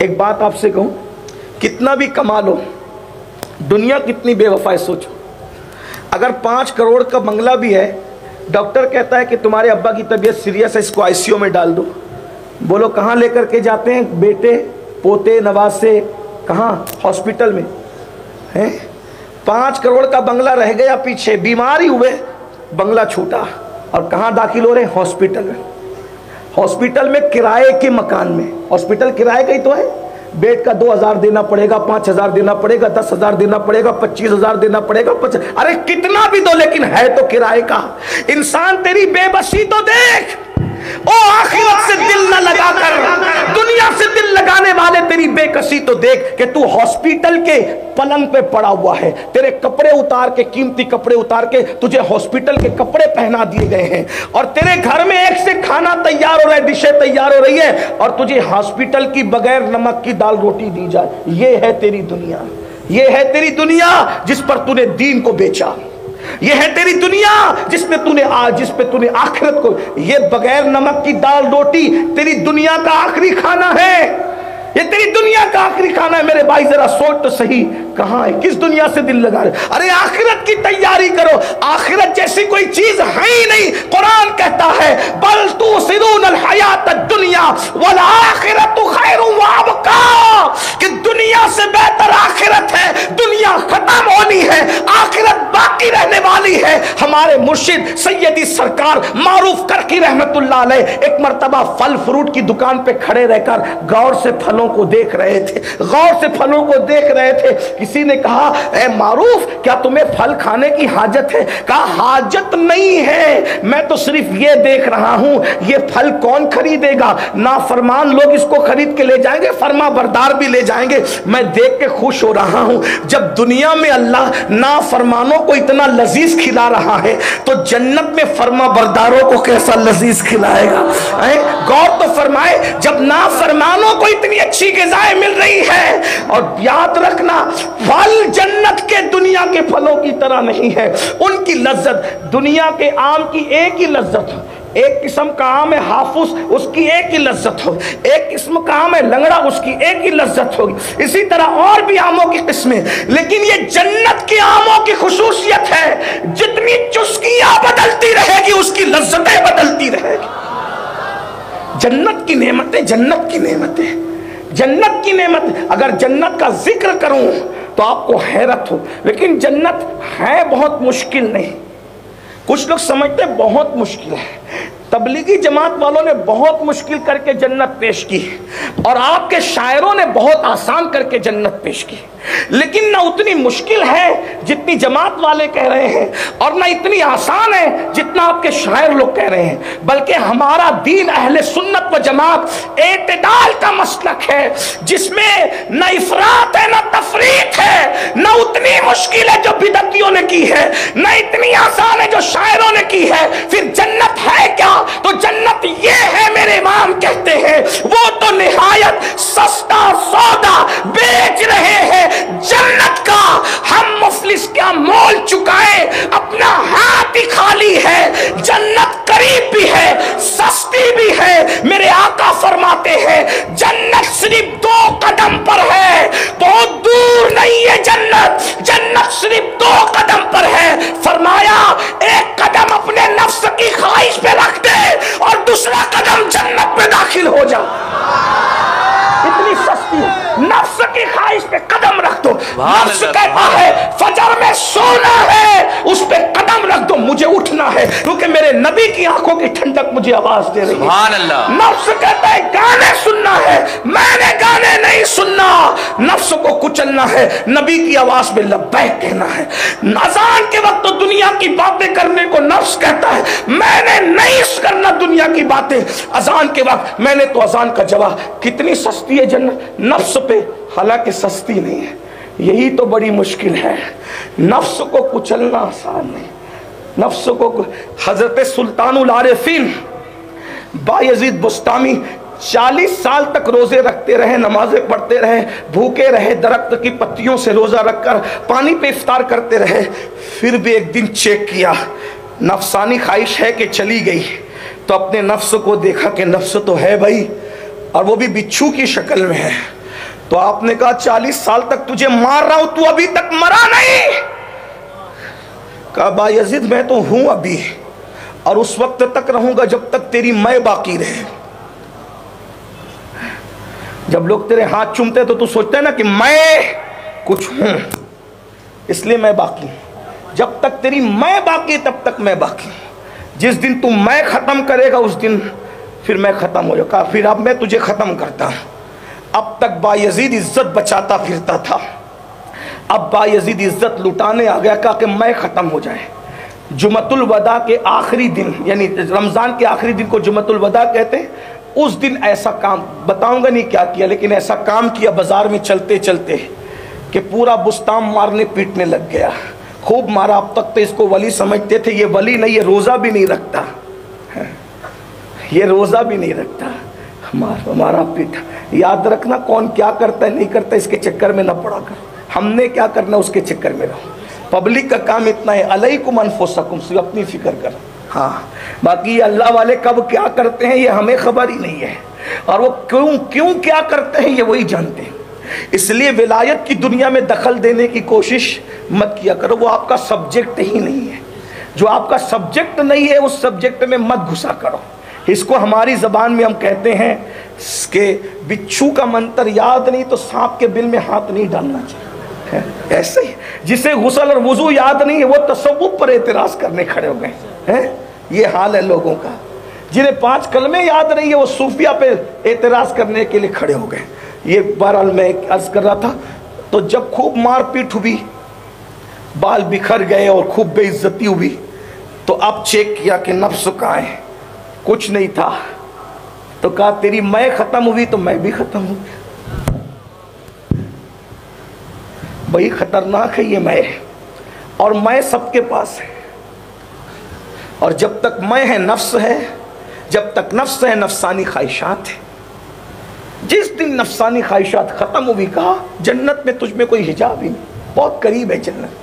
एक बात आपसे कहूं, कितना भी कमा लो, दुनिया कितनी बेवफा है सोचो। अगर 5 करोड़ का बंगला भी है, डॉक्टर कहता है कि तुम्हारे अब्बा की तबीयत सीरियस है, इसको आईसीयू में डाल दो, बोलो कहाँ लेकर के जाते हैं? बेटे पोते नवासे, कहाँ? हॉस्पिटल में हैं। 5 करोड़ का बंगला रह गया पीछे, बीमारी हुए, बंगला छूटा, और कहाँ दाखिल हो रहे? हॉस्पिटल में। हॉस्पिटल में किराए के मकान में, हॉस्पिटल किराए का ही तो है। बेड का 2000 देना पड़ेगा, 5000 देना पड़ेगा, 10,000 देना पड़ेगा, 25,000 देना पड़ेगा, अरे कितना भी दो, लेकिन है तो किराए का। इंसान तेरी बेबसी तो देख, ओ आखिरत से दिल न लगाकर दुनिया से दिल लगाने वाले तेरी बेकसी तो देख कि तू हॉस्पिटल के पलंग पे पड़ा हुआ है, तेरे कपड़े उतार के, कीमती कपड़े उतार के तुझे हॉस्पिटल के कपड़े पहना दिए गए हैं, और तेरे घर में एक से खाना तैयार हो रहा है, डिशें तैयार हो रही है, और तुझे हॉस्पिटल की बगैर नमक की दाल रोटी दी जाए। ये है तेरी दुनिया, ये है तेरी दुनिया जिस पर तूने दीन को बेचा। ये है तेरी दुनिया जिस पे तूने आखिरत को, ये बगैर नमक की दाल रोटी तेरी दुनिया का आखिरी खाना है, ये तेरी दुनिया का आखिरी खाना है। मेरे भाई जरा सोच तो सही, कहां है, किस दुनिया से दिल लगा रहे? अरे आखिरत की तैयारी करो, आखिरत जैसी कोई चीज है ही नहीं। कुरान कहता है बल तुसिरून अल हयात दुनिया वल आखिरतु खैरुन व अबका, कि दुनिया से बेहतर आखिरत है। दुनिया खत्म होनी है, आखिरत बाकी रहने वाली है। हमारे मुर्शिद सैयदी सरकार मारूफ करकी रहमतुल्लाह अलैह एक मर्तबा फल फ्रूट की दुकान पे खड़े रहकर गौर से फलों को देख रहे थे, गौर से फलों को देख रहे थे। किसी ने कहा, ए मारूफ, क्या तुम्हें फल खाने की हाजत है? कहा, हाजत नहीं है, मैं तो सिर्फ ये देख रहा हूं ये फल कौन खरीदेगा। नाफरमान लोग इसको खरीद के ले जाएंगे, फर्मा बरदार भी ले जाएंगे। मैं देख के खुश हो रहा हूं। जब दुनिया में अल्लाह नाफरमानों को इतना लजीज खिला रहा है, तो जन्नत में फर्मा बरदारों को कैसा लजीज खिलाएगा। गौर तो फरमाए, जब नाफरमानों को इतनी अच्छी ग़िज़ाएं मिल रही है, और याद रखना फल जन्नत के दुनिया के फलों की तरह नहीं है। उनकी लज्जत, दुनिया के आम की एक ही लज्जत हो, एक किस्म का आम है हाफूस, उसकी एक ही लज्जत हो, एक किस्म का आम है लंगड़ा, उसकी एक ही लज्जत होगी। इसी तरह और भी आमों की किस्में, लेकिन ये जन्नत के आमों की खुसूसियत है, जितनी चुस्कियां बदलती रहेगी उसकी लज्जतें बदलती रहेगी। जन्नत की नेमतें, जन्नत की नेमतें, जन्नत की नेमत। अगर जन्नत का जिक्र करूं तो आपको हैरत हो, लेकिन जन्नत है बहुत मुश्किल नहीं। कुछ लोग समझते बहुत मुश्किल है, तबलीगी जमात वालों ने बहुत मुश्किल करके जन्नत पेश की, और आपके शायरों ने बहुत आसान करके जन्नत पेश की, लेकिन ना उतनी मुश्किल है जितनी जमात वाले कह रहे हैं, और ना इतनी आसान है जितना आपके शायर लोग कह रहे हैं। बल्कि हमारा दीन अहले सुन्नत व जमात एतदाल का मसलक है, जिसमें न इफरात है, न तफरीत है, न उतनी मुश्किल है जो बिदअतियों ने की है, न इतनी आसान है जो शायरों ने की है। फिर जन्नत है क्या? तो जन्नत ये है, मेरे इमाम कहते हैं, वो तो निहायत सस्ता सौदा बेच रहे हैं जन्नत का। हम मुफलिस क्या मोल चुकाए, अपना हाथ ही खाली है। जन्नत करीब भी है, सस्ती भी है। मेरे आका फरमाते हैं जन्नत सिर्फ 2 कदम पर है, बहुत दूर नहीं है जन्नत। जन्नत सिर्फ 2 कदम पर है। फरमाया एक कदम अपने नफ्स की ख्वाहिश पे रख दे और दूसरा कदम जन्नत में दाखिल हो जा। इतनी सस्ती है, नफ्स की ख्वाहिश पे कदम रख दो। नफ्स कहता है फजर में सोना है, उस पे कदम रख दो, मुझे उठना है, क्योंकि मेरे नबी की आंखों की ठंडक मुझे आवाज दे रही है। नफ्स कहता है गाने सुनना है, मैंने गाने नहीं सुनना। नफ्स को कुचलना है, नबी की आवाज में लब्बैक कहना है। अजान के वक्त तो दुनिया की बातें करने को नफ्स कहता है, मैंने नहीं करना दुनिया की बातें। अजान के वक्त मैंने तो अजान का जवाब। कितनी सस्ती है जन्नत नफ्स पे, हालांकि सस्ती नहीं है। यही तो बड़ी मुश्किल है, नफ्स को कुचलना आसान नहीं। नफ्स को, हजरत सुल्तानुल आरिफीन बायजीद बुस्तामी 40 साल तक रोजे रखते रहे, नमाजें पढ़ते रहे, भूखे रहे, दरख्त की पत्तियों से रोजा रखकर पानी पे इफ्तार करते रहे। फिर भी एक दिन चेक किया, नफसानी ख्वाहिश है कि चली गई, तो अपने नफ्स को देखा कि नफ्स तो है भाई, और वो भी बिच्छू की शक्ल में है। तो आपने कहा 40 साल तक तुझे मार रहा हूं, तू अभी तक मरा नहीं। कहा बायजीद मैं तो हूं अभी, और उस वक्त तक रहूंगा जब तक तेरी मैं बाकी रहे। जब लोग तेरे हाथ चूमते तो तू सोचता है ना कि मैं कुछ हूं, इसलिए मैं बाकी। जब तक तेरी मैं बाकी तब तक मैं बाकी। जिस दिन तू मैं खत्म करेगा उस दिन फिर मैं खत्म हो जाऊंगा। फिर अब मैं तुझे खत्म करता हूं। अब तक बायजीद इज्जत बचाता फिरता था, अब बायजीद इज्जत लुटाने आ गया। कहा कि मैं खत्म हो जाए। जुमतुल वदा के आखिरी दिन, यानी रमजान के आखिरी दिन को जुमतुल वदा कहते हैं। उस दिन ऐसा काम बताऊंगा नहीं क्या किया, लेकिन ऐसा काम किया बाजार में चलते चलते कि पूरा बुस्ताम मारने पीटने लग गया। खूब मारा। अब तक तो इसको वली समझते थे, ये वली नहीं, ये रोजा भी नहीं रखता, ये रोजा भी नहीं रखता। हमारा पीठा। याद रखना, कौन क्या करता है नहीं करता इसके चक्कर में न पड़ा कर। हमने क्या करना उसके चक्कर में रहो। पब्लिक का काम इतना है, अलैकुम अनफुसकुम, सिर्फ अपनी फिक्र कर। हाँ, बाकी अल्लाह वाले कब क्या करते हैं ये हमें खबर ही नहीं है, और वो क्यों क्या करते हैं ये वही जानते हैं। इसलिए विलायत की दुनिया में दखल देने की कोशिश मत किया करो, वो आपका सब्जेक्ट ही नहीं है। जो आपका सब्जेक्ट नहीं है उस सब्जेक्ट में मत घुसा करो। इसको हमारी जबान में हम कहते हैं कि बिच्छू का मंत्र याद नहीं तो सांप के बिल में हाथ नहीं डालना चाहिए। ऐसे ही जिसे गुस्ल और वुजू याद नहीं है वो तसव्वुफ पर एतराज करने खड़े हो गए हैं। ये हाल है लोगों का। जिन्हें 5 कलमे याद नहीं है वो सूफिया पे एतराज करने के लिए खड़े हो गए। ये बहरहाल मैं अर्ज कर रहा था। तो जब खूब मारपीट हुई, बाल बिखर गए और खूब बेइज्जती हुई, तो अब चेक किया कि नफ्स कहाँ है, कुछ नहीं था। तो कहा तेरी मैं खत्म हुई तो मैं भी खत्म हूं। बड़ी खतरनाक है ये मैं, और मैं सबके पास है। और जब तक मैं है नफ्स है, जब तक नफ्स है नफसानी ख्वाहिशात है। जिस दिन नफसानी ख्वाहिशात खत्म हुई, कहा जन्नत में तुझ में कोई हिजाब ही नहीं, बहुत करीब है जन्नत।